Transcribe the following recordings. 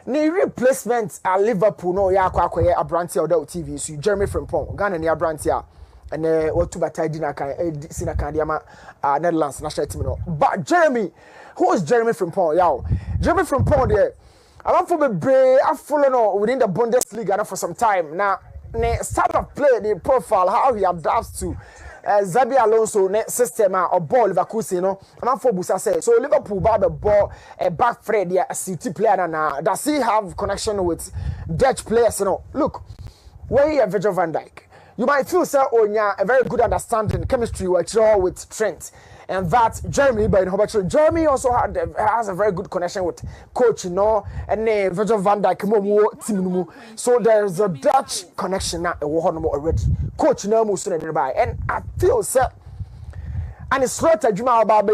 Ni replacement at Liverpool no ya akwaye abranti oda TV so Jeremy Frimpong Ghana ni abranti a ene otu bataidi na kan sina kan dia ma Netherlands national team no. But Jeremy, who is Jeremy Frimpong? Yo, Jeremy Frimpong there. I want for be I follow no within the Bundesliga for some time. Now, the style of play, the profile, how he adapts to Xabi Alonso system or ball Leverkusen, you know. I'm for Busa say so Liverpool bought the ball a back Fred a City player now. Does he have connection with Dutch players? You know, look, where you have Virgil van Dijk, you might feel so a very good understanding chemistry with Trent. And that Jeremy, by Jeremy also has a very good connection with coach, you know, and Virgil van Dijk. So there's a Dutch connection now already. Coach, you know, and I feel so. And it's not a Juma about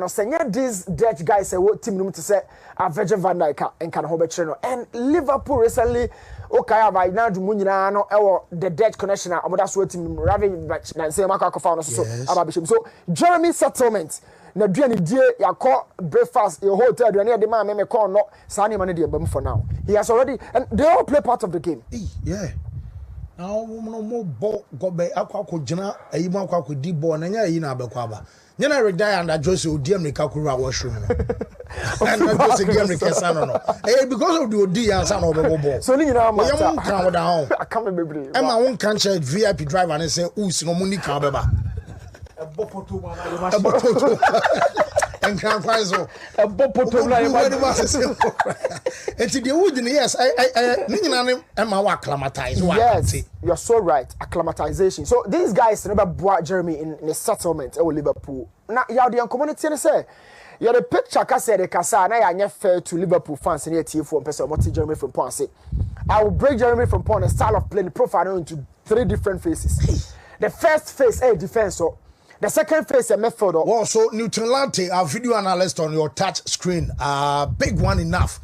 saying these Dutch guys say what team to say Virgil van Dijk and can hold and Liverpool recently. Okay, by now the the Dutch connection. That's what team Raven and say so Jeremy settlement. Na duane die yakọ breakfast your hotel duane de man me call no sani man de for now. He has already and they all play part of the game. Yeah. Now no more ball go be akwa gina ayi mo akwa di ball na nya yi na abekwa aba. Nya na retire and Jose odi America kura washroom. And Jose di America sana no. Because of the odi answer no ball. So ni nyina ma ta. You can down. I come bebre. E ma won kan check VIP driver and say usi no money kan beba. E bopoto ma na you machine. And can find so a bopoto na you machine. And the wood yes I ni nyina am acclimatize. Yes, you're so right. Acclimatization. So these guys never brought Jeremy in a settlement at Liverpool. Now you the community say you the picture ka say the kasa na ya fair to Liverpool fans in TF4 person what Jeremy Frimpong say. I will break Jeremy Frimpong a style of playing profile into 3 different phases. The first phase a defense. The second phase a midfielder. Well, so Newton Lartey, our video analyst on your touch screen, big one enough.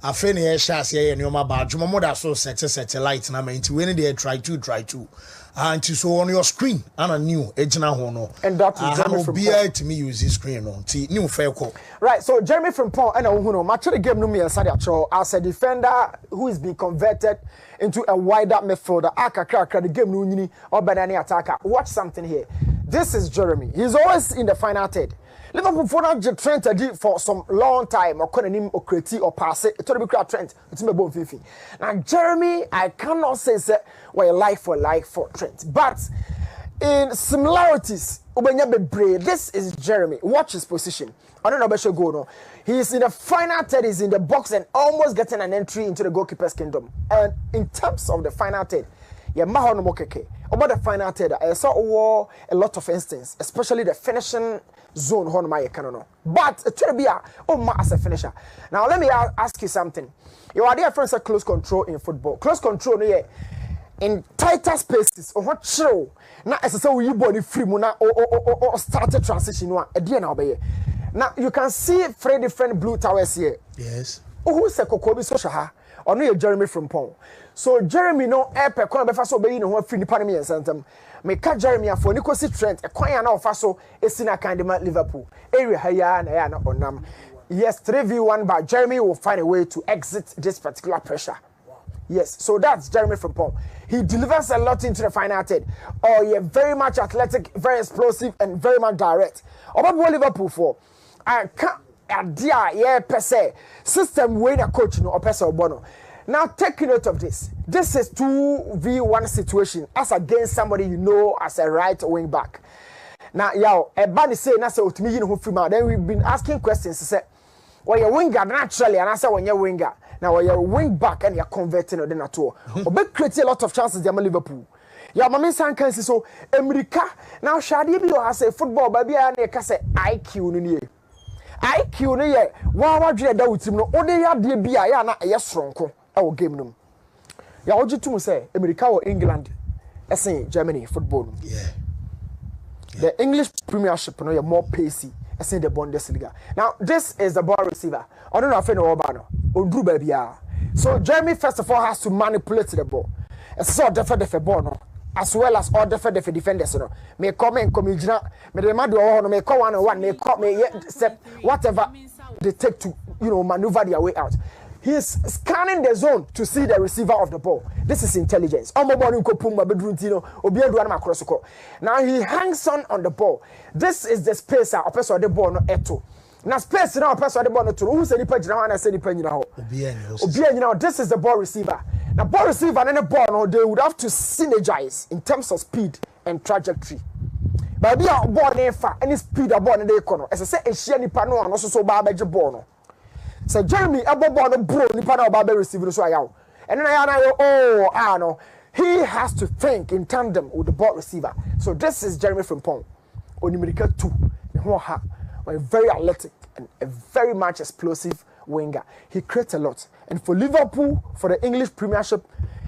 I finish shares here and your badge. My mother so set light and I mean to win there try to. And so on your screen, and a new Ejina Hono. And that is Jeremy Frimpong. To me use this screen on new fair call. Right, so Jeremy Frimpong and Uhuno, match the game no me as a defender who is being converted into a wider midfielder. Aka the game no nyini or banana attacker. Watch something here. This is Jeremy. He's always in the final third. Liverpool for not Trent for some long time or calling him or create or pass it. It's be Trent. It's me both Fifi. Now Jeremy, I cannot say well life for Trent, but in similarities, this is Jeremy. Watch his position. I don't know about go no. He's in the final third. He's in the box and almost getting an entry into the goalkeeper's kingdom. And in terms of the final third, yeah, Mahono Mokeke. About the final third, I saw a lot of instances, especially the finishing zone. But it will be as a finisher. Now let me ask you something. You are there friends close control in football. Close control, yeah. In tighter spaces, or what show? Now, as I say, we body free or started transition one. Now you can see 3 different blue towers here. Yes. Who's a Kokobi Sosha? Or no, Jeremy Frimpong. So Jeremy no epe kwa befa so be no free nipa me sentam. Me ka Jeremy afo ni kosi Trent e kwan na ofa so esina kandema Liverpool. Area haya na ya na onam. Yes, 3v1 but Jeremy will find a way to exit this particular pressure. Yes, so that's Jeremy Frimpong. He delivers a lot into the final third. Oh, yeah, very much athletic, very explosive, and very much direct. About what Liverpool for? I can't idea, yeah, per se. System way the coach no or per se bono. Now take note of this. This is 2v1 situation as against somebody you know as a right wing back. Now, yo, a band is saying that's what me then we've been asking questions. Say, well, you're winger naturally, and I say when you're winger. Now when you're wing back and you're converting on at all. Or create a lot of chances in Liverpool. Yeah, my son can say so. America now Shadi be has a football baby and they say IQ no IQ no ye. Wa dream that with him no. Only ya de be ya na a strong our game no. Ya oji to say America or England. I say Germany football. Yeah. The English Premiership no, you're more pacey. I say the Bundesliga. Now this is the ball receiver. I don't know if I know about no. Baby. So Jeremy first of all has to manipulate the ball. It's so different ball no. As well as all different defenders no. May come and come me the man do no may call 1-on-1 may call me step whatever they take to maneuver their way out. He's scanning the zone to see the receiver of the ball. This is intelligence. Now he hangs on the ball. This is the space a person of the ball no eto. Now space now person of the ball no to. Who say nipa jina and say nipa jina ho. This is the ball receiver. Now ball receiver and the ball no, they would have to synergize in terms of speed and trajectory. But be a ball nefa any speed a ball no dey kono. As I say ehia nipa no an so ba beje ball no. So Jeremy Abobo no bro nipa na oba be receive no so ayaw. And then no. He has to think in tandem with the ball receiver. So this is Jeremy Frimpong. Onimirika 2. A very athletic and a very much explosive winger. He creates a lot. And for Liverpool, for the English Premiership,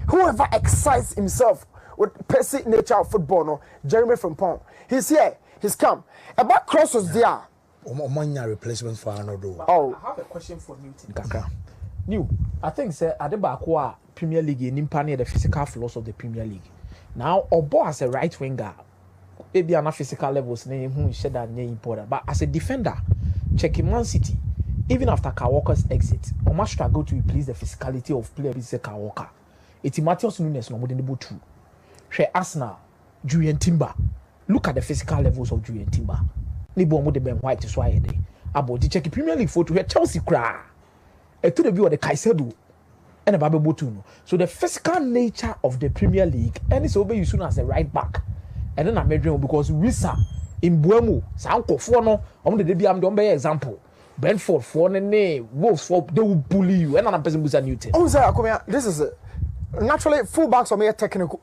whoever excites himself with pacey nature of football, no, Jeremy Frimpong. He's here. He's come. About Cross was there. Replacement for Arnold. Oh, I have a question for Newton. Kaka. New, I think say at the back Premier League in Impania the physical flaws of the Premier League. Now, Obo as a right winger, maybe on a physical levels, who said that name important. But as a defender, checking Man City, even after Kyle Walker's exit, Omo struggle to replace the physicality of players like Kyle Walker. It's Matheus Nunes no more than able to. Share Arsenal, Julian Timber. Look at the physical levels of Julian Timber. Nibo mo de Ben White is why they about the check Premier League photo here Chelsea cry. To the view of the Kaisedo and a Babu Botuno. So the physical nature of the Premier League and it's over you soon as a right back. And then I'm measuring because Wisa in Buemo, Sanko Fono, on the DBM don't be example. Brentford for name, Wolves for they will bully you and another person was a Newton. Oh, Asare Boadu, this is it. Naturally, fullbacks are mere technical,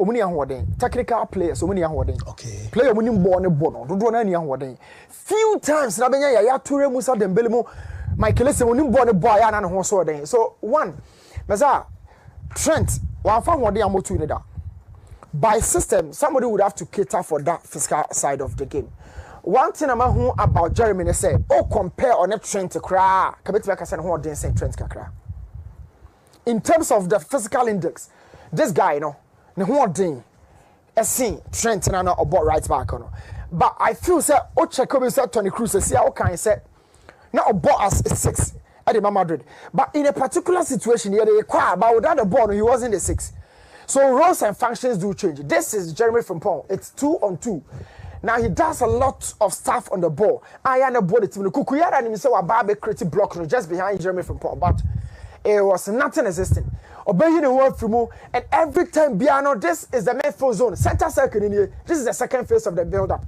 technical players, okay. Player winning born a bono, don't do any one. Few times, Rabenya, Yature Musa, Dembelemo, Michael Listen, when born a boy and horse. So, one, Maza, Trent, one found one day I'm to that. By system, somebody would have to cater for that physical side of the game. One thing I'm about Jeremy say, oh, compare on a Trent to cry, Kabit said, who didn't say Trent Kakra. In terms of the physical index, this guy, no one a scene Trent and I about right back on. But I feel say Ochekobi said Tony Cruz see how can I say now about as a 6 at the Madrid. But in a particular situation here, they require but without the ball, he wasn't the 6. So roles and functions do change. This is Jeremy Frimpong. It's 2-on-2. Now he does a lot of stuff on the ball. I am the ball the team. Kukuyara and himself are Barbe creative block just behind Jeremy Frimpong. But it was nothing existing. Obeying the word from and every time Biano, this is the midfield zone, center circle in here. This is the second phase of the build-up.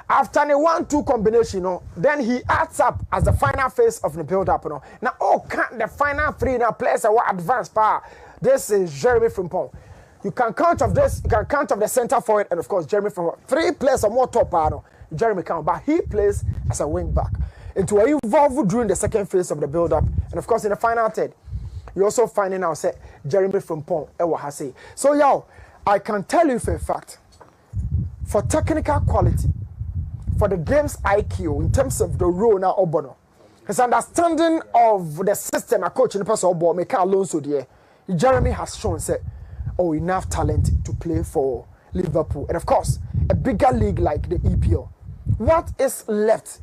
After the 1-2 combination, then he adds up as the final phase of the build-up. Now, the final 3 now players are what advanced power. This is Jeremy Frimpong. You can count of this. You can count of the center forward and of course Jeremy Frimpong. 3 players are more top power. Jeremy count, but he plays as a wing back. Into a involved during the second phase of the build-up, and of course in the final third. You're also finding out say Jeremy Frimpong Ewahase. So yo, I can tell you for a fact, for technical quality, for the game's IQ in terms of the role now Obono, his understanding of the system a coach in the person Obo make alone so there. Jeremy has shown say enough talent to play for Liverpool. And of course, a bigger league like the EPL. What is left?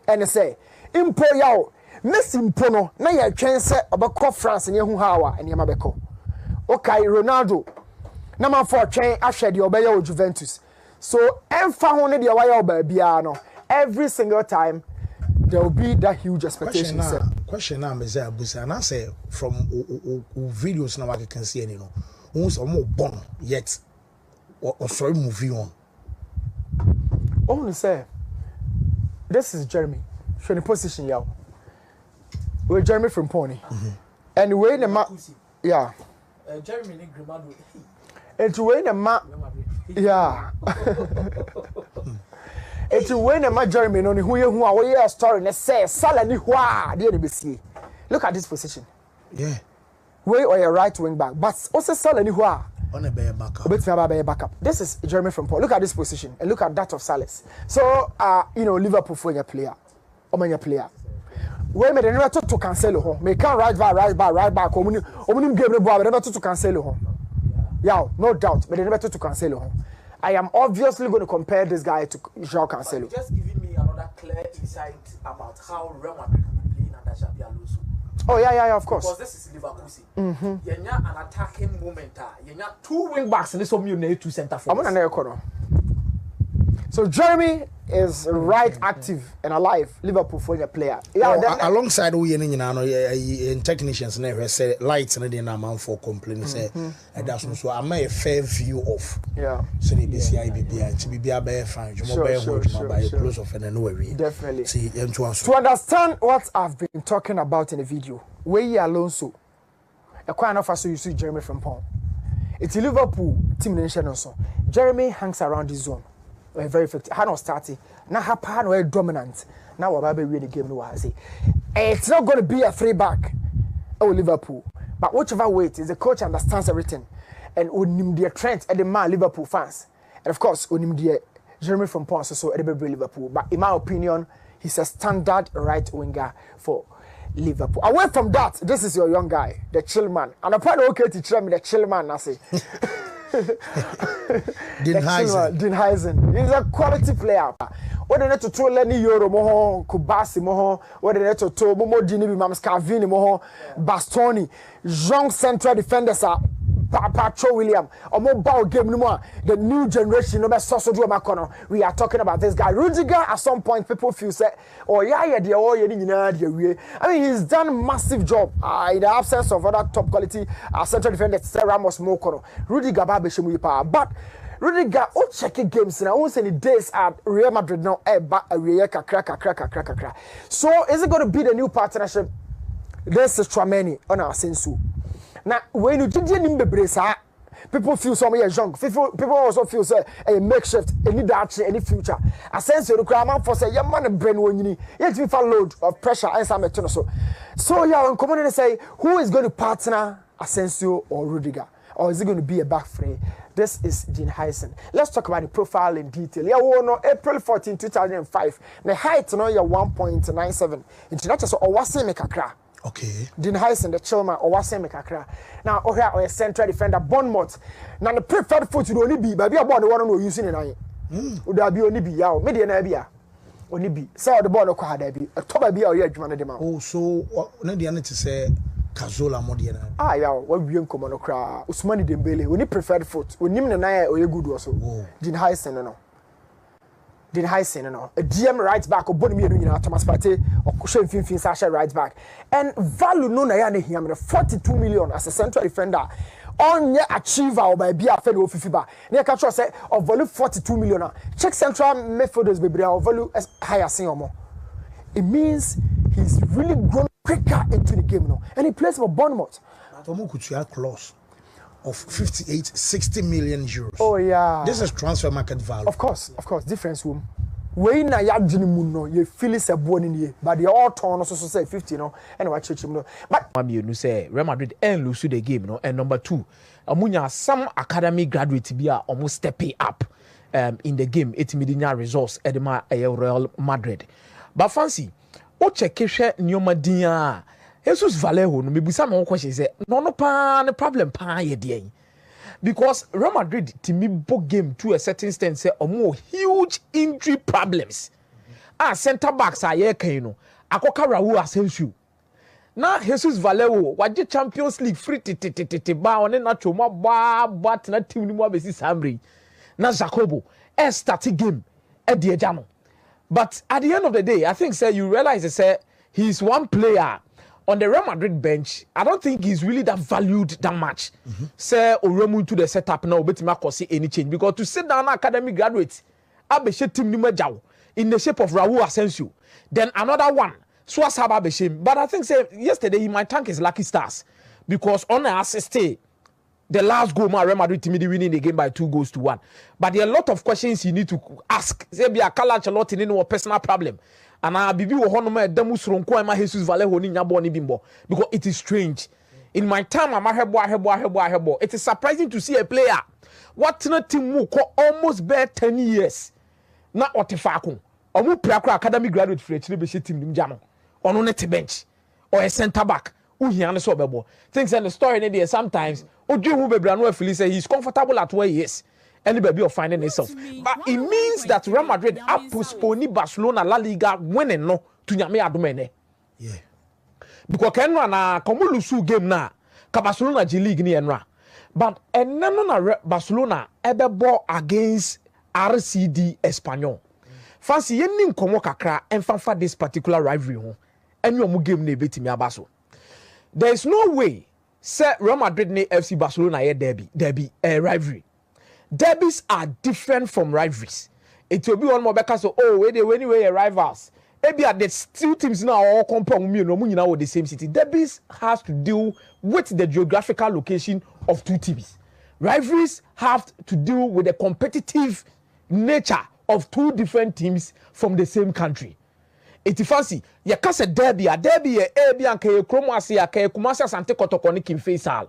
And they say, Impo yao. Messi mpono na ya twense obekọ France ne hu hawa ene mabeko okay Ronaldo na man for twen ahwe de obeye o Juventus so emfa ho ne de waya oba bia no every single time there will be that huge expectation. Question now me say abusa na say from videos na we can see any no who's more born yet or sorry movie on only say this is Jeremy showing position yao. We're Jeremy Frimpong. And we're in the yeah. Jeremy Grimado. And to win the yeah. And to win the Jeremy on who are story and say Salani Hua, dear BC. Look at this position. Yeah. Way or a right wing back, but also Salani Hua. On a bear backup. This is Jeremy Frimpong. Look at this position and look at that of Salas. So Liverpool for your player. Omanya player. We made never to cancel home. May can right back. Omunim game never to cancel home. Yeah, no doubt. But they never to cancel home. I am obviously going to compare this guy to João Cancelo. Just giving me another clear insight about how Real Madrid will be playing under Xabi Alonso. Oh yeah, of course. Because this is Liverpool. You have an attacking moment. You have 2 wing backs and this one you need 2 centre forwards. I'm on So Jeremy is right active and alive Liverpool for the player. Yeah, alongside we in technicians never say lights and then amount for complaining say that's so I made a fair view of so the BCI to be be fine by close of and anyway. Definitely. See to understand what I've been talking about in the video, where you Alonso a quite enough so you see Jeremy from Pong. It's a Liverpool team nation also. Jeremy hangs around the zone. Very effective. How not starting. Now Hapan were dominant. Now we're really the game. No, say it's not going to be a 3-back. Oh, Liverpool. But whichever way it is, the coach understands everything, and unim the trend at the man Liverpool fans, and of course unim the Jeremy from Pons so at the Liverpool. But in my opinion, he's a standard right winger for Liverpool. Away from that, this is your young guy, the chill man. And apparently, okay, to tell me the chill man, I say. Dean Heisen. He's a quality player. What they need to throw Lenny Euro moho, Kubasi moho, what they need to throw Momo Dini Mamskavini moho, Bastoni, young central defenders are Pacho William, or mobile game no more. The new generation, no matter Makono. We are talking about this guy. Rudiger, at some point, people feel say, oh yeah, I mean, he's done a massive job in the absence of other top quality central defenders, Ramos Mokono. Rudiger, but Rudiger, oh, checking games now. Once any days at Real Madrid now, crack. So, is it going to be the new partnership? This is Trameni on our sensu. Now, when you did the people feel some years young. People also feel say a makeshift, any that any future. A sense of the crowd for say, young man and brain when you need yet we fall load of pressure and some so. So yeah, when community say who is going to partner Asensio or Rudiger, or is it going to be a back three? This is Dean Heisen. Let's talk about the profile in detail. Yeah, we know April 14, 2005. The height no yeah 1.97. International so Owase Mekakra. Okay. Dean Heisen, the chillman, or Owase Mekakra. Now, here or a central defender, Bournemouth. Now, the preferred foot would only be, but we are born the one who using it. Would there be only be yaw, median abia? Only be. So the ball of Quadabi, a top of your yet, man. Oh, so not the to say Cazola Modiana. Ah, yeah, what we young common cry. Usmani Dembele, we need preferred foot. We need an eye or a good also. Dean Heisen, no. Dean Heisen, no. A DM right back or Bonnie, Thomas Pate, or Kushan Fin Sasha right back. And value no Nayane him 42 million as a central defender. On your achiever by Bia Federal Fifiba. Near Catcher said of value 42 million. Check central methods baby or value as higher single. It means he's really grown quicker into the game now. And he plays for Bournemouth. Tomo close of 60 million euros. Oh yeah. This is transfer market value. Of course, difference room. When na ya no, you feel it's a bone in here, but they all turn also say 50 no, and watch him no. But you say Real Madrid and lose the game no, and number 2, amunya some academy graduate be almost stepping up in the game. 8 million results at Real Madrid. But fancy, o check nyoma dia. Jesus Vallejo no me busa me question say no problem pa ye dey. Because Real Madrid timi bo game to a certain extent say omo huge injury problems. Center backs are here kan no. Akoka Raul Asensio. Na Jesus Vallejo waje Champions League free ba one na choma ba na team ni mo abesi Samri. Na Jacobo start game e de eja no. But at the end of the day, I think say you realize say he's one player on the Real Madrid bench. I don't think he's really that valued that much. Say Oremu to the setup now, but ma cause any change because to sit down academy graduates, abeshe team ni majaw in the shape of Raul Asensio. Then another one, Swasaba Beshim. But I think say yesterday he might thank his lucky stars because on the assist the last goal, Real Madrid team winning the game by 2-1. But there are a lot of questions you need to ask. Say be a Carlo lot in any personal problem. And I bibi wo hono ma damu sronko ma Jesus Vallejo ni nyabo ni bimbo because it is strange. In my time I'm hebo. It is surprising to see a player what na team mu ko almost bare 10 years. Na otifako. Omu prakra academy graduate free chire be team nim jano. Ono net bench or a center back. Uhiane so bebo. Things and the story in there sometimes Oju hu bebra no afili say he's comfortable at where he is. Anybody of finding himself. But it means that Real Madrid are postponing Barcelona La Liga winning no to Nyame Adomene. Yeah. because kenwa na komulusu game na ka Barcelona G League ni enra but enno na Barcelona ebebo against RCD Espanyol fancy yenni nkomo kakra enfanfa this particular rivalry ho enyo mu game na ebetimi abaso there is no way say Real Madrid ni FC Barcelona ye derby rivalry. Derbies are different from rivalries. It will be one more because so anyway rivals. Maybe at the two teams now all compound me no munyina with the same city. Derbies has to do with the geographical location of two teams. Rivalries have to do with the competitive nature of two different teams from the same country. It fancy ya kase derby a ebi anka ye kromo ase ya ka Kumasi Asante Kotoko ne King Faisal.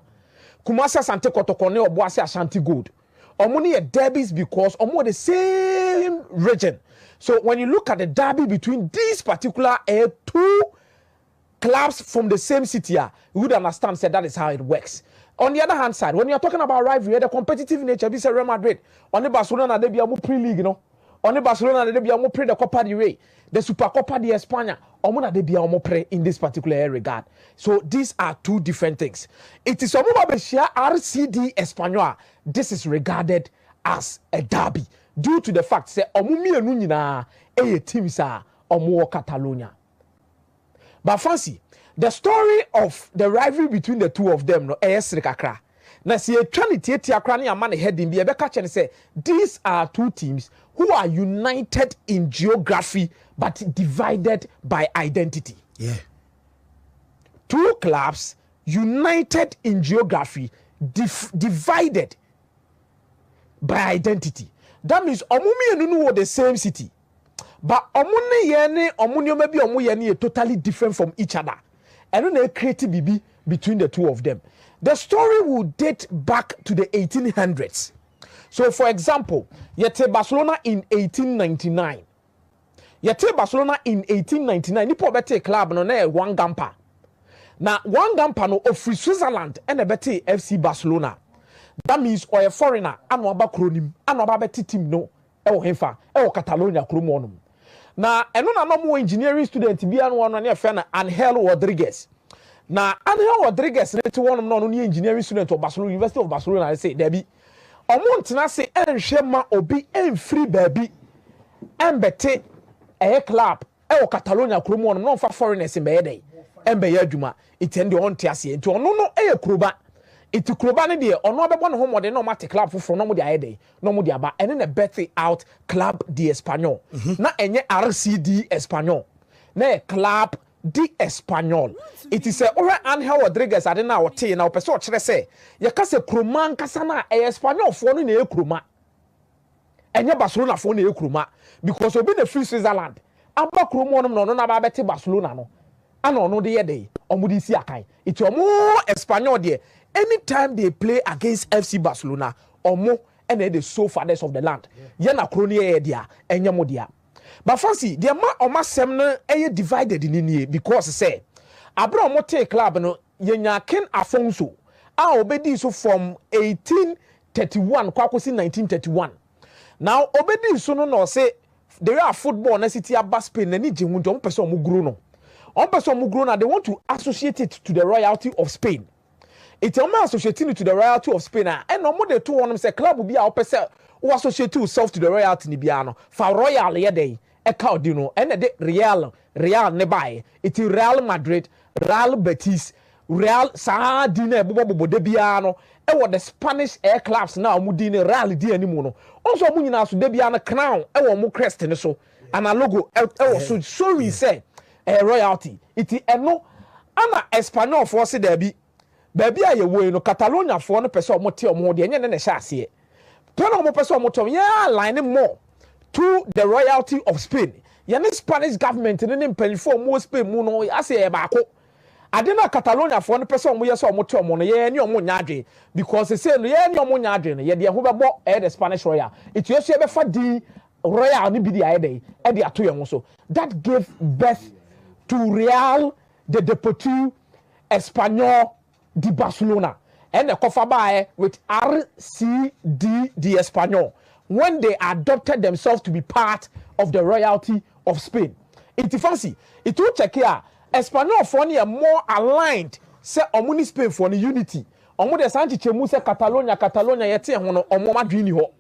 Kumasi Asante Kotoko ne Obuasi Ashanti Gold. Omoni derbies because omo the same region. So when you look at the derby between these particular two clubs from the same city, you would understand that is how it works. On the other hand side, when you are talking about rivalry, the competitive nature, be say Real Madrid, on the Barcelona they be a pre-league, you know. On the Barcelona they be a pre the Copa del Rey, the Super Copa de España, omona they be a pre in this particular regard. So these are two different things. It is RCD Espanyol. This is regarded as a derby due to the fact that omumi enu nyina teams are omo Catalonia. But fancy the story of the rivalry between the two of them no kakra. Na si etwani tietia kra ne amane heading bi ebeka che say these are two teams who are united in geography but divided by identity. Yeah. Two clubs united in geography divided by identity. That means omumi enu the same city. But omuni yene omuni maybe omu yene totally different from each other. And then create bibi between the two of them. The story will date back to the 1800s. So for example, yete Barcelona in 1899. Yete Barcelona in 1899. Nipo bete club no na one gampa. Na one gampa no of Switzerland and a bete FC Barcelona. That means or a foreigner anu aba kronim anu aba bete team no ewo hemfa ewo Catalonia kromonum. Na eno na no mo engineering student bi anu anu na fe na Angel Rodriguez. Na Angel Rodriguez net one no no engineering student of Barcelona University of Barcelona say there be omo ntena se enhwe ma obi enfree baabi embete club ewo Catalonia kromonum no fa foreigners be dey embe adwuma itende on tiase nti ono no kroba iti kroba ne de ono abebo ne homo de no mate club foforo no mo de ayede no mo de aba ene na bet out club de Espanyol na enye RCD Espanyol na club de Espanyol it is ora Angel Rodriguez ade na wote na opese o kire se ye ka se kroma nkasa na Espanyol fo no na kroma enye Barcelona fo na kroma because obi na free Switzerland aba kromo no na ba beti Barcelona no ana no de ye dey omudi si akai it omo Espanyol de anytime they play against FC Barcelona omo and the so fathers of the land ye na kroni ye dia enye mo dia but fancy the ma oma sem no e divided in nie because say abro omo take club no ye nya Ken Afonso a obedi so from 1831 kwakosi 1931 now obedi so no say there are football na city aba Spain na ni jinwu nto person omo gro no on person omo gro na they want to associate it to the royalty of Spain. It's a man associating to the royalty of Spain and no more than two on them say club will be our person who associate yourself to the royalty Nibiano for royal ye day a cardino and a real nebai it is Real Madrid, Real Betis, Real Sardine Bobo de Biano and what the Spanish air clubs now mudine Real di anymore. Also munina so Debiana crown and more crest and so and a logo so we say a royalty it is no ana Espanyol for say there be baby aye wo no Catalonia for no person omo te omo de enye ne hye ase pe no omo person omo to yeah line more to the royalty of Spain ye ne Spanish government ne mpanifo mo Spain mu no ase e baako ade na Catalonia for no person omo ye so omo te omo no ye ne omo nyaadwe because say no ye ne omo nyaadwe no ye de ho bebo e the Spanish royal it ye so be fa di royal ni bi di aye dey e de ato ye ho so that gave birth to Real de Deportivo Espanyol de Barcelona and the Cofabae with RCD de Espanyol when they adopted themselves to be part of the royalty of Spain. It fancy it will check here Espanyol for are more aligned say omuni Spain for the unity omo de sanchi chemu say Catalonia yete ho no omo madwini ho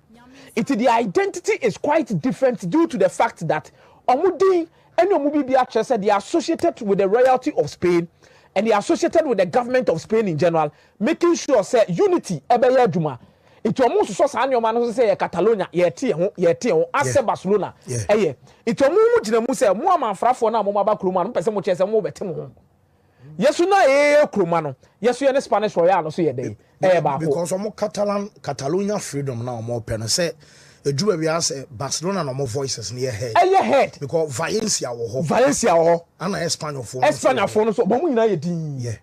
the identity is quite different due to the fact that omo din any omo bibia said they are associated with the royalty of Spain and they are associated with the government of Spain in general, making sure say unity ebeye aduma. It almost so sa anyoma no say Catalonia yete ho ase Barcelona eye it almost gina mu say mo amanfrafo na mo ba kroma no pese mo chese mo betem ho yesu na kroma no yesu ye Spanish royal no so ye dey ba because omo Catalonia freedom na omo pe no say ejuba we say Barcelona no more voices near head because Valencia wo ho ana Espanyol fo no so bo mu nyina ye din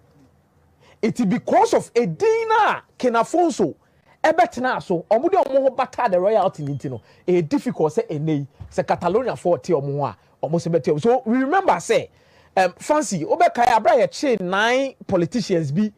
it because of a dina Kenafonso ebetena so omude omo ho bata the royalty nti no e difficult say enei say Catalonia for te omo ho a omo se bete so we remember say fancy obekai abra ye che 9 politicians bi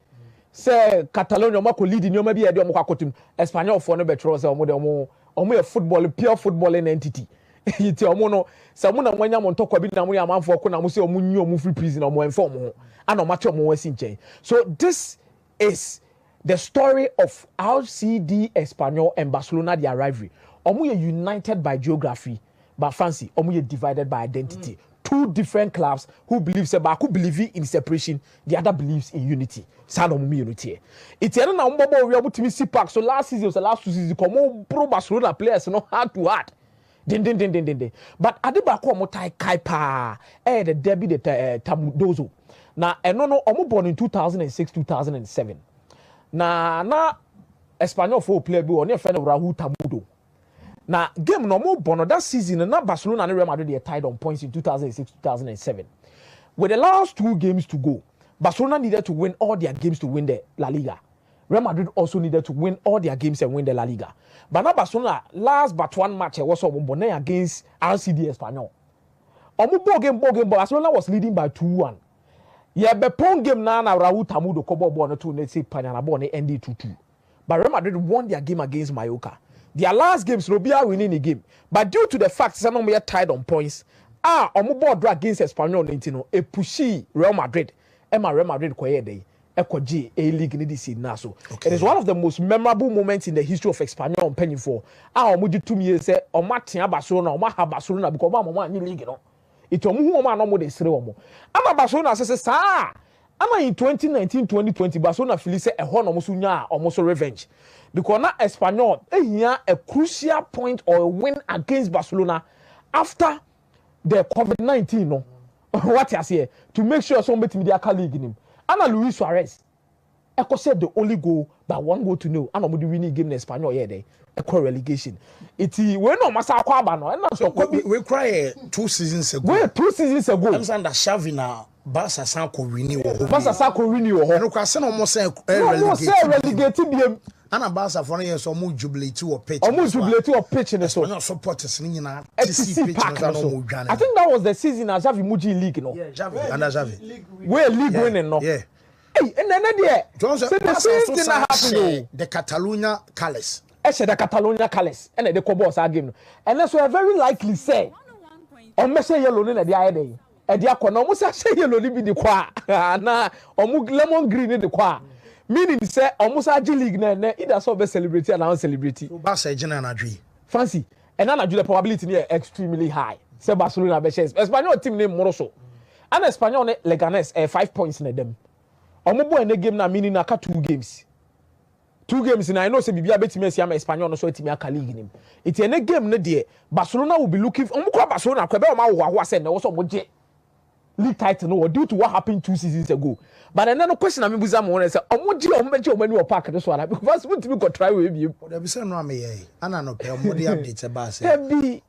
say Catalonia omo ko lead ni omo bi ye de omo kwakotum Espanyol for no betro say omo de omo football pure footballing entity yiti omo no say omo na mwanya mo ntokwa bi na mo ya manfo ko na mo say omo nyi omo free prison omo enfa omo ho ana omo che omo wasi nchen so this is the story of RCD Espanyol and Barcelona, their rivalry. Omu ye united by geography, but fancy. Omu ye divided by identity. Two different clubs who believe in separation, the other believes in unity. Sad omu unity. It's na umbobo we able to see park. So last season was the last 2 seasons. Come pro Barcelona players, no hard to hard. Din. But adibako omu tai kaipa. The derby the tamudozo. Na no omu born in 2006, 2007. Na Espanyol for play bi on e fe na Rahu Tamudo na game no mo bono that season na Barcelona and Real Madrid they tied on points in 2006 2007 with the last 2 games to go. Barcelona needed to win all their games to win the La Liga. Real Madrid also needed to win all their games and win the La Liga. But now Barcelona last but one match was against RCD Espanyol. Ball game Barcelona was leading by 2-1. Yeah, but pong game na Raul Tamudo kobo ball no 2 na say panyana ball na end 2-2. But Real Madrid won their game against Mallorca. Their last games Robia winning the game. But due to the fact some of them are tied on points, omo ball draw against Espanyol no e pushy Real Madrid. Real Madrid ko dey. Ekoji A League ni this na so. It is one of the most memorable moments in the history of Espanyol on penny for. Omo ji 2 years say omo tia Barcelona, omo ha Barcelona because omo ni league no. It omo ma no mo dey sere omo. Ama Barcelona say sa. Ama in 2019-2020 Barcelona feel say e ho no mo so nya omo so revenge. Because na Espanyol ehia a crucial point or a win against Barcelona after the COVID-19 no. What you say to make sure somebody media league him. Ana Luis Suarez eko said the only goal by 1 goal to nil. Ana mo di winning game in Espanyol here dey. Eko relegation. Iti we no masa akwa aba no. Na so we cry 2 seasons ago. We 2 seasons ago. I'm saying that Xavi na Barca san ko wini wo ho. Barca san ko wini wo ho. No kwa se no mo say relegate biem. Ana Barca for no yes o mo jubilate or pitch. O mo jubilate or pitch in so. No supporters ni nyina TC pitch no mo dwane. I think that was the season as Xavi Muji League no. Yeah, Xavi under Xavi. We league winning no. Yeah. Hey, and then there. Johnson the same thing happened the Catalonia Cales. The Catalonia Cales and the Cobos are game. And that's why very likely say on message yellow in the idea. And the aqua no say yellow in the qua. Na omu lemon green in the qua. Meaning say almost a G League na either so be celebrity and non celebrity. So Barca general Madrid. Fancy. And then the probability near extremely high. Say Barcelona be shares. Espanyol team name Moroso. And Espanyol Leganes 5 points in them. Omo in the game na meaning aka 2 games. 2 games na I know say bibia betime sia ma Espanyol no so etime aka league nim. It in a game no there Barcelona will be looking omo kwa Barcelona kwa be o ma wo say na wo so mo je league title no due to what happened 2 seasons ago. But then no question am buza mo say omo je omo beje omo ni o park no so ala because we timi go try we bi. There be say no am ye. Ana no pe omo dey update ba say.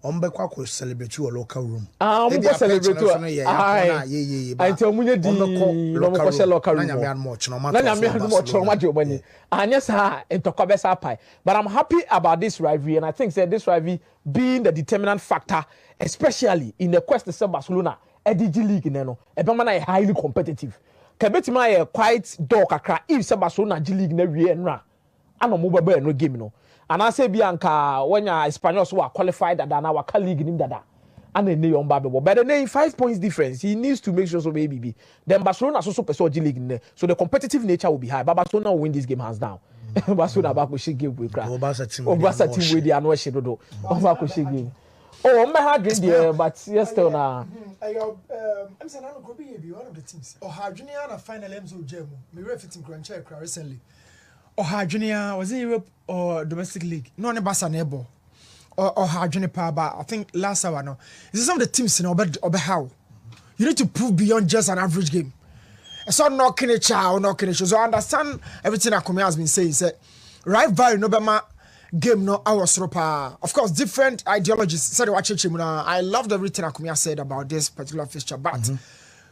Omo be kwa ko celebrate your local room. Omo go celebrate your. Until omo nye di no mo ko local room. Na nyame mo chno ma. Na nyame mo chno ma je omo ni. Anya sa entokwa be sa pai. But I'm happy about this rivalry and I think that this rivalry being the determinant factor especially in the quest to sell Barcelona EDG League no. Ebema na highly competitive. Kabetima ye quite dog kakra if say Barcelona G League na wie nra ana mo baba no game no and I say bi anka when Espanyol so qualified that na waka league nim dada and then on Babel. But then 5 points difference. He needs to make sure so maybe. Then Barcelona also pursue G League in there. So the competitive nature will be high. But Barcelona will win this game hands down. Barcelona back with shit game with crack. Barca team with the annual shadow. Back with shit game. Oh, I'm hard there, but yes, still now. I'm saying I'm going to be one of the teams. Or Junior final MSO Gem. Me refitting Grand Check recently. Or Junior was it Europe or domestic league? No, ne Barca nebo. Or Junior Power. I think last hour no. This is some of the teams in Obe how. You need to prove beyond just an average game. It's not knocking a child, knocking a show. So I understand everything Akomeah has been saying. Say right value no be game no our stropa. Of course, different ideologies. Said I loved everything Akomeah said about this particular fixture. But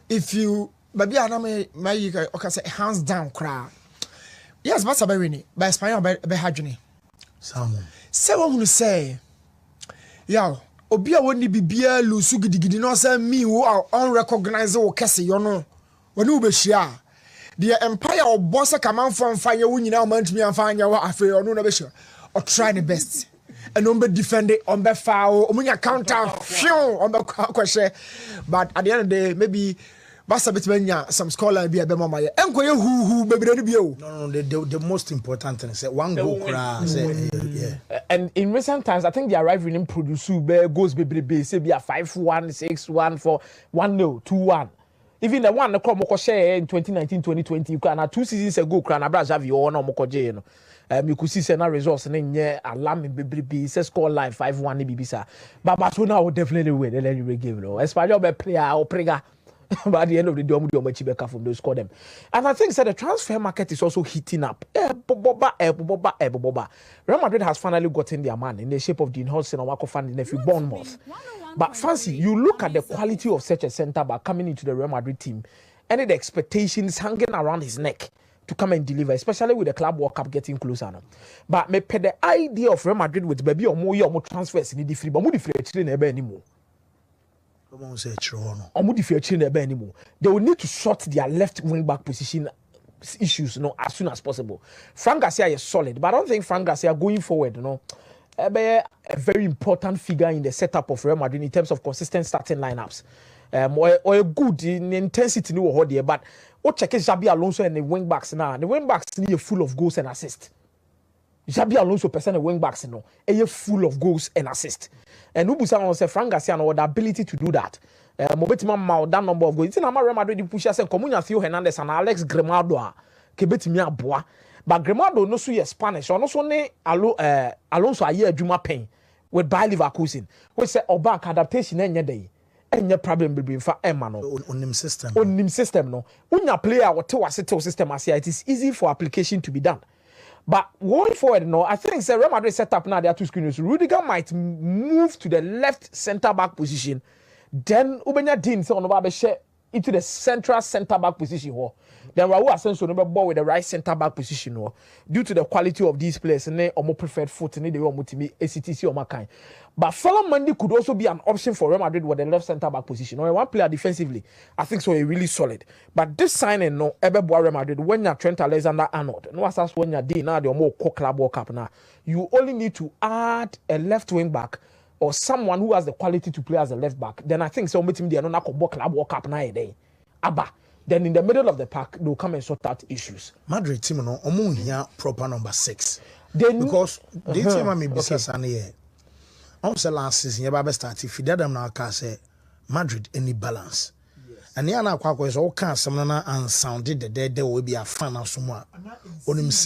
if you maybe I okay say hands down crowd. Yes, but Sabrini by Spain by Hajuni. Someone. Say what you say. Yo, Obia woni bibia lusu gidigidi no say me who are unrecognizable kese you know. When you be share. The empire of boss come from fire when you now meant me and find your affair or no be sure. Or try the best. And on be defend it, on be foul, on your counter, on be question. But at the end of the day, maybe Basta between some scholar be a bema my enko who baby don't be no the most important thing is one goal yeah. And in recent times I think the arrival in produce goes baby say be a 5-1 6-1 for 1-0 2-1. Even the one that come share in 2019-2020, you can 2 seasons ago, Crana Brajavi or no Mokoje. You could see Sena results and then alarm in BB says score line 5-1 BBSA. But Barcelona will definitely win the Lenny game. Espanyol be player or Prega. But at the end of the day, I'm going to back from those score them. And I think that the transfer market is also heating up. Real Madrid has finally gotten their man in the shape of Dean Hodgson and Wako Fan in a few Bournemouth. But fancy, you look at the quality of such a centre back coming into the Real Madrid team and the expectations hanging around his neck to come and deliver, especially with the Club World Cup getting closer now. But me pe the idea of Real Madrid with baby or more transfers in the free, but more free anymore. They will need to sort their left wing back position issues, as soon as possible. Frank Garcia is solid, but I don't think Frank Garcia going forward, a very important figure in the setup of Real Madrid in terms of consistent starting lineups. Or a good in intensity but what check is Xabi Alonso and the wing backs now. The wing backs need full of goals and assists. Xabi Alonso person the wing backs full of goals and assists. And Ubusa say Frank Garcia no the ability to do that. Mobetima ma that number of goals. It's not Real Madrid push us and Comunia Theo Hernandez and Alex Grimaldo kebetimi aboa. But Grimaldo no so ye Spanish or no so ne Alonso aye adwuma pen with Bayer Leverkusen. We say Obank adaptation enye dey. Enye problem be fa ema no. Onim system. Onim system no. Unya player what to system as it is easy for application to be done. But going forward, I think Real Madrid set up now there are two screens. Rudiger might move to the left centre back position. Then Ubenya Dean say on share into the central centre back position. Then Raul Asensio no ball with the right centre back position. Due to the quality of these players, and they more preferred foot and they want multi ACTC or Makai. But Fela Mendy could also be an option for Real Madrid with the left centre back position. Or one player defensively, I think so. Really solid. But this signing, Real Madrid when you're Trent Alexander-Arnold, no as when you're doing now the more Club World Cup now. You only need to add a left wing back or someone who has the quality to play as a left back. Then I think so. Meeting the no Club World Cup now day. Abba. Then in the middle of the pack, they'll come and sort out issues. Madrid team no omo here proper number 6. Because they team me business and here. On the last season, you start if you them now can say Madrid any balance. Yes. And here now kwako is all kind some na and sounded the dead there will be a fan of someone.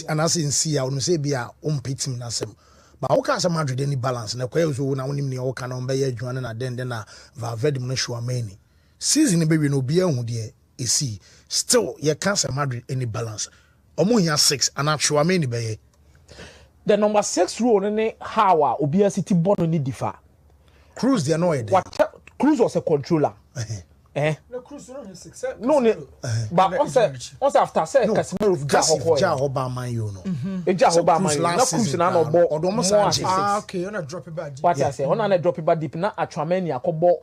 And as in see I say be a team na sem. But all kind Madrid any balance na kwa so na wonim ne all kind on be adwane na den na Valverde no show many. Season be we no be hu de see still you can't say Madrid any balance. Omo here 6 and actually many be the number 6 role in how Obia City born ni differ. Cruz they know it. Cruz was a controller. No Cruz no 6. No, but once after say Casemiro Jahoba man you know. Jahoba man. No Cruz na no ball. Okay, you na drop it back. What I say, on na drop it back deep na Tchouaméni akobo.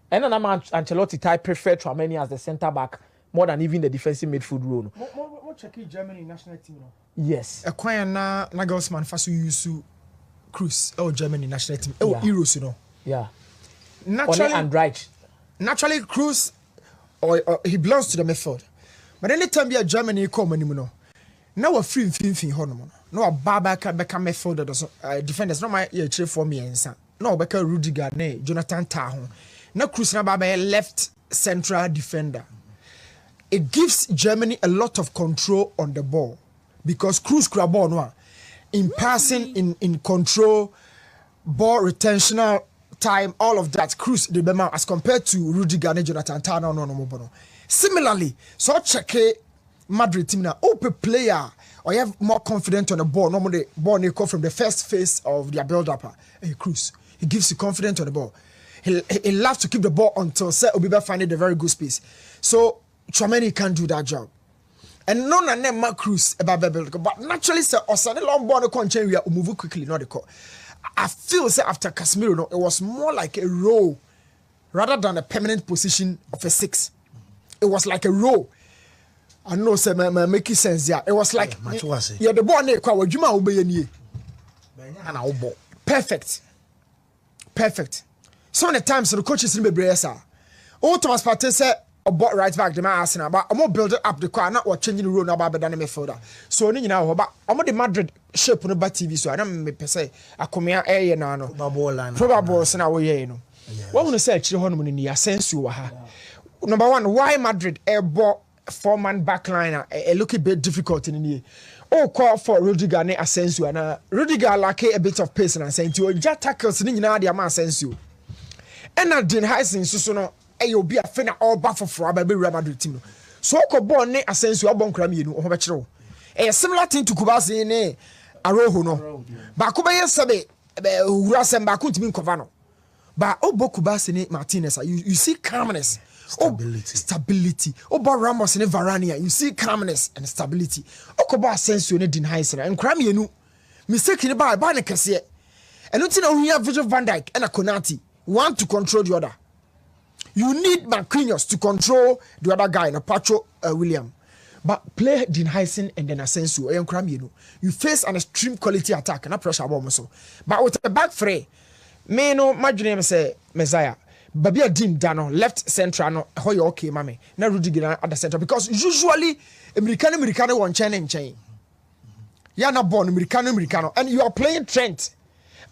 And na Ancelotti type prefer Tchouaméni as the centre back more than even the defensive midfield role. What check Germany national team no? Yes. Acquire na Nagelsmann fasu use Cruz or Germany national team. Oh, Euros, Yeah. Naturally, Cruz or he belongs to the midfield. But anytime you are Germany, come anymore. Now a free honor. No a Baba can become midfielder. Defenders, no my cheer for me and son. No, Becca Rudiger, nay, Jonathan Tahon. Now Cruz Baba left central defender. It gives Germany a lot of control on the ball because Cruz Krabonwa in passing, in control, ball retentional time, all of that. Cruz the Bema as compared to Rudiger and Jonathan Tahon. No. Similarly, so check Madrid team now. Open player or you have more confidence on the ball. Normally, ball they come from the first phase of their build-up. Cruz, he gives you confidence on the ball. He loves to keep the ball until Obiba finding a very good space. So Tchouaméni can't do that job. And none of them Cruz about build, but naturally, sir, Osane long ball we are move quickly. Not the call. I feel say after Casemiro, it was more like a role rather than a permanent position of a 6. It was like a role. I know, say, making sense. Yeah, it was like yeah, the ball ne kwa wajuma obeye perfect. So many times the coaches in the Bresa. Oh, Thomas Partey said about right back the man Arsenal, but I'm build up the car, not what changing the role about the dynamic folder. So you know, but I'm the Madrid shape on the TV, so I don't me per se. Akomeah area now, no. Probable, so now you know. What want to say? Children in the sense you ha. Number one, why Madrid bought 4-man backline a look a bit difficult in the year. Oh, call for Rudiger ne Asensio and Rudiger lack a bit of pace and Asensio. Just tackles in the man Asensio. And I didn't hide so no. You'll be a fan all buffer for a Real Madrid team. So ko born ne Asensio abon krami no ho bekere. A similar thing to Kubasi ne Aroho no. Ba Kubaya sabe Urasem ba kuntimi cover no. Ba obo Kubasi ne Martinez you see calmness. Stability. Oba Ramos and Varane, you see calmness and stability. Okoba Asensio ne din Heisen and Krami nu. Mistake in ba ne kese. And until now we have Virgil van Dijk and a Konati want to control the other. You need Marquinhos to control the other guy, Pacho William. But play Dean Heisen and then Asensio and Krami nu. You face an extreme quality attack and a pressure bomb so. But with the back three, me no imagine say Messiah. Babia Dim Dano left central no how you okay mame na Rudiger at the center because usually Americano one chain and chain. You are not born Americano and you are playing Trent.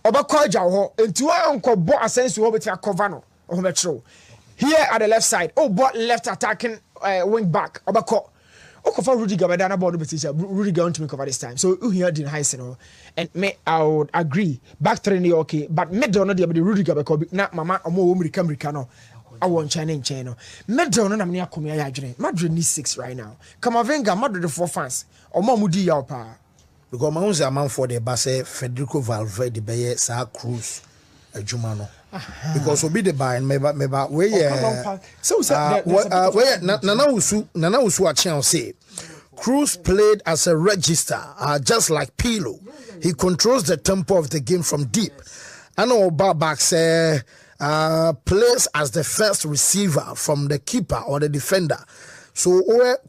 Obakwaja ho into uncle bo Asensio over to cover no or metro. Here at the left side, left attacking wing back Obako. Okofa Rudiger by Dana board Rudiger want to cover this time. So here didn't Heisen and I would agree. Back three okay, but middle no the Rudiger because na mama omo Americano. I want China. Middle no na me Akomeah ya Madrid needs 6 right now. Kamavinga Madrid 4 fans. Omo mudi ya pa. Because my own man for the base Federico Valverde be sa Cruz Jumano. Because obi the buy meba we so Nana Usu a say Cruz played as a register just like Pirlo. He controls the tempo of the game from deep. I know Babak say plays as the first receiver from the keeper or the defender. So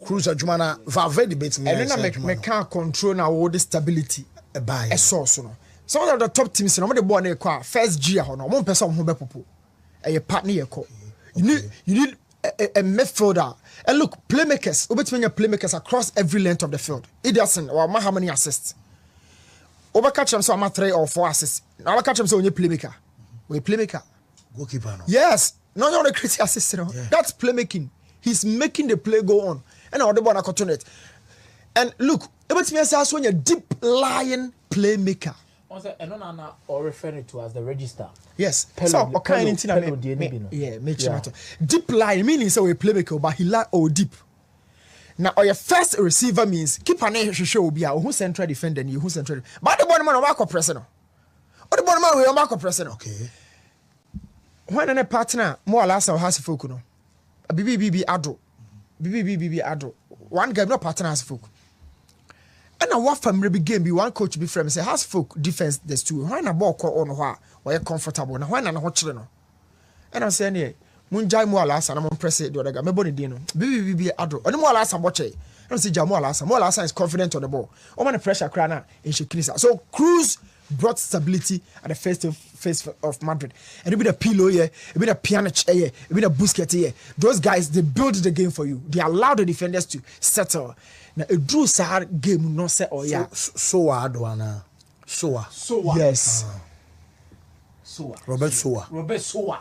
Cruz Jumana Valverde beats me. And then I can't control now all the stability a source no. Some of the top teams, no, the ball ne kwa first year no, one person who be popo. A partner ye ko. You need a midfielder. And look, playmakers. Obetwenya playmakers across every length of the field. Ederson, or how many assists? Overcatch him so 3 or 4 assists. Now catch him so only playmaker. We playmaker. Goalkeeper no. Yes. No, you're the crazy assist. No? Yeah. That's playmaking. He's making the play go on. And now the ball continue it. And look, Obetwenya say so a deep lying playmaker. Or referring to as the register. Yes. So deep line meaning so a playmaker, but he like deep. Now your first receiver means keep an eye show be who central defender and you who central. But the bottom man Marco Preseno. Or the bottom man we Marco Preseno. Okay. When a partner more last or has folk no. A BBB ado. BBB ado. One guy no partner has folk. And a what from every game be one coach be from say has folk defense there's two. When a ball call on why comfortable now when and what children. And I'm saying here, Munjai Moalas and I'm press it the other guy. My body dino. BBB ado. And more last watch it. I don't see Jamoalas. Moalas is confident on the ball. Oh man pressure crana in Shukisa. So Cruz brought stability at the face of Madrid. And it be the Pirlo here, it be the Pjanic here, it be the Busquets here. Those guys, they build the game for you. They allow the defenders to settle. Now, a Drew Sahar game not set or yeah. Soa Adwana. Soa. Yes. Robert Soa.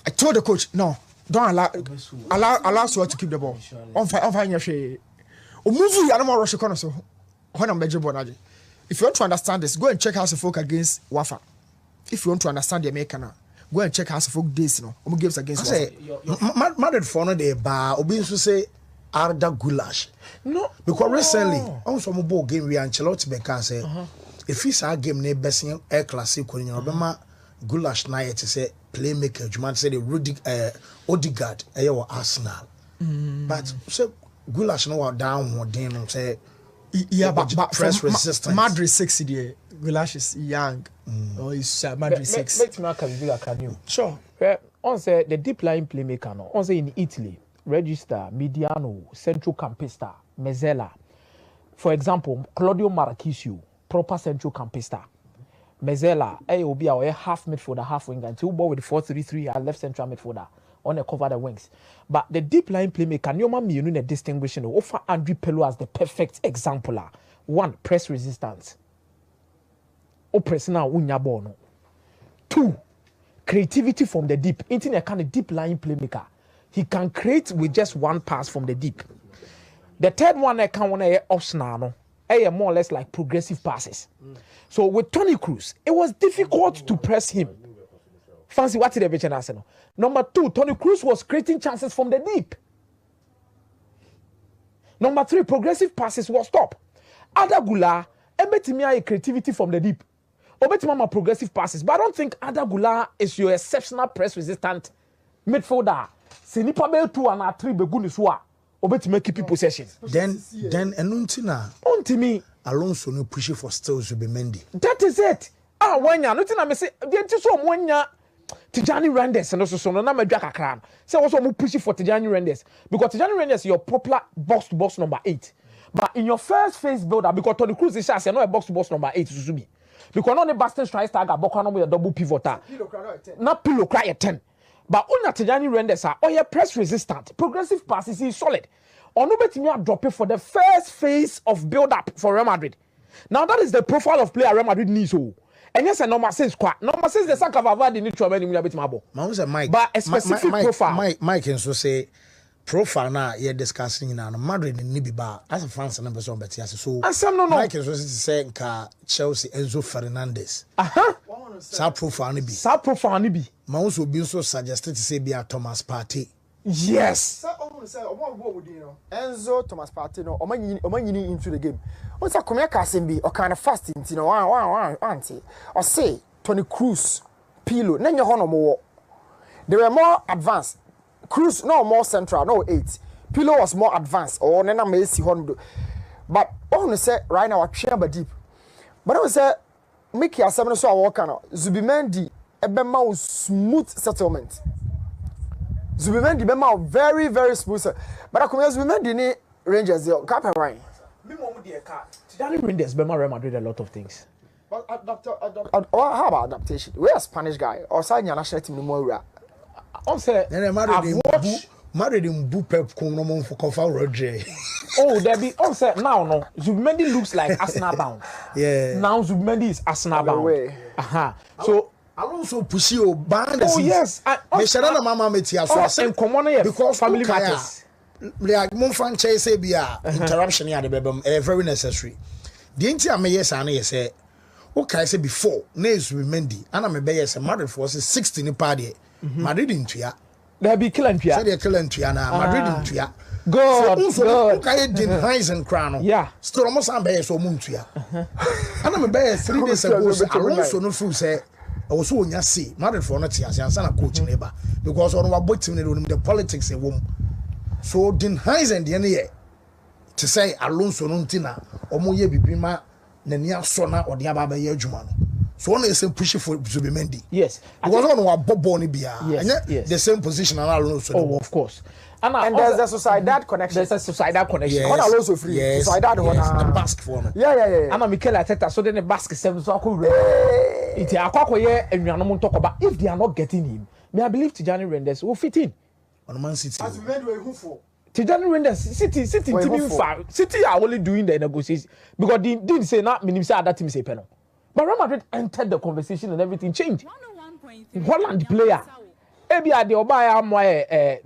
I told the coach, no, don't allow Soa to keep the ball. On fire your shade. Move you, I don't rush the corner. So, when I'm Major Bonaji. If you want to understand this, go and check House of Folk against Wafa. If you want to understand the American, go and check House of Folk days, games against Wafa. Madrid for no day bar, Obinsu say Arda Goulash. No, because recently, on some ball game we Ancelotti Bekan say, if it's our game near Bessin Air Classic, when you remember Goulash Naya to say playmaker, you might say the Odegaard, or Arsenal. But so Goulash no down or down say. Yeah, but press resistance. Madrid 60 there. Goulash is young. Or is Madrid 6. Sure. On say the deep line playmaker no. On say in Italy, Register, Mediano, Central Campista, Mezzala. For example, Claudio Marchisio, proper Central Campista. Mezzala, will be our half midfielder, half winger. Until ball with the 4-3-3 and left central midfielder on the cover the wings. But the deep line playmaker, Nyoma Miyunu distinguishing offer Andrew Pello as the perfect exemplar. One, press resistance. Press now unya bono. Two, creativity from the deep. Into a kind of deep line playmaker. He can create with just one pass from the deep. The third one I can want to optional, more or less like progressive passes. So with Toni Kroos, it was difficult to press him. Fancy what did the Arsenal? Number two, Toni Kroos was creating chances from the deep. Number three, progressive passes was top. Adagula, ebetimia creativity from the deep. Obetimama progressive passes. But I don't think Adagula is your exceptional press resistant midfielder. Senipa bel 2 and 3 beguniswa. Obetimia keep possession. Then enuntina. Untimi. Alonso no push for Stills will be Mendy. That is it. Wanya, nothing I may say. Wanya. Tijani Renders and also so no na medjaka kran. Say also mo push for Tijani Renders because Tijani Renders your popular box to box number 8. But in your first phase builder because Toni Kroos is say no a box to box number 8 Suzubi. Because no the Boston strike stagger boko no with a double pivoter. Not pillow cry at 10. But on Tijani Renders are your press resistant. Progressive passes is solid. Or no betimi drop it for the first phase of build up for Real Madrid. Now that is the profile of player Real Madrid needs so. And yes, number 6 squad. Number 6 the sack of the neutral many bit mabo. Mike. But a specific profile. Mike can so say profile now you're discussing now Madrid in Nibiba as a fans and numbers on Betia. So Mike can so say Chelsea Enzo Fernandez. Sa profile ni bi. Sa profile ni bi. Mount will be so suggested to say be a Thomas Partey. Yes. Enzo Thomas Partey no omanyi into the game. Once Akomeah Kasembi or kind of fasting, auntie. Or say Toni Kroos, Pirlo, nanya hono more. They were more advanced. Kroos no more central, no 8. Pirlo was more advanced or nena Messi hono. But I want to say right now I deep. But I want to say make your 7 so I walk on Zubimendi ebema smooth settlement. Zubimendi bema very very smooth. But Akomeah Zubimendi ni Rangers yo cap right. Tijani Renders bema Real Madrid a lot of things. But how about adaptation? We're a Spanish guy or sign your national team more. On say Madrid in Bupep Kunomon for Kofa Roger. Oh, there be on say now no. Zubimendi looks like Arsenal bound. Yeah. Now Zubimendi is Arsenal bound. So Alonso push you band. Oh yes. Me shara mama metia so and common here because family matters. Like mon franchise say bia interruption here the bebem very necessary. The entire me yes and yes say okay say before na Zubimendi ana me be yes Madrid for 60 ni pa de. Madrid into ya. There be killing pia. Say they killing to na Madrid into ya. God. Okay, din Heisen crown. Yeah. Still almost am be so muntu ya. Ana me be 3 days ago say Alonso no fool say I was so nya see Madrid for not here say na coach neighbor because on our team the politics e wom. So din Heisen de ne to say Alonso no ntina omo ye bibima na ni aso na ode aba ba ye adwuma no. So one is pushing for Zubimendi. Yes. Because one was born in Bia. Yes. The same position and Alonso. Oh, of course. And there's a Sociedad connection. There's a Sociedad connection. Yes. One Alonso free. Yes. Sociedad one. The basket for me. Yeah. I'm a Mikel Arteta, so then the basket seven so I could it's a and we are not talk about if they are not getting him. May I believe Tijani Renders will fit in. On Man City. As we made way who for. Tijani Renders, City, City are only doing the negotiations because they didn't say not meaning say that team say penal. But Real Madrid entered the conversation and everything changed. Holland player. Ebi ade obaya amwa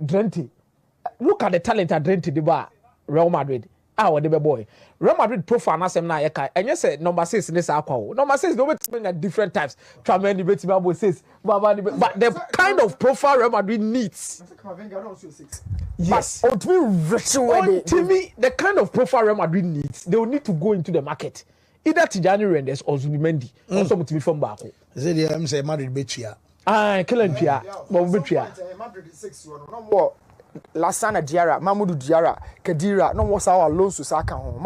Drenthe. Look at the talent at Drenthe the bar Real Madrid. Our the boy. Real Madrid profile na sem na yeka. And you say number 6 in this akwa. Number 6 no bring at different types. Trameni beti babo 6. But the kind of profile Real Madrid needs. Yes. Ultimately, the kind of profile Real Madrid needs, they will need to go into the market. Either Tijani Renders or Zubimendi. Also to from Bako. Say Madrid Betria. Kellen Pia. Madrid 6 no more. Lasana Diarra, Mamadou Diarra, Kedira, no more Alonso Saka home.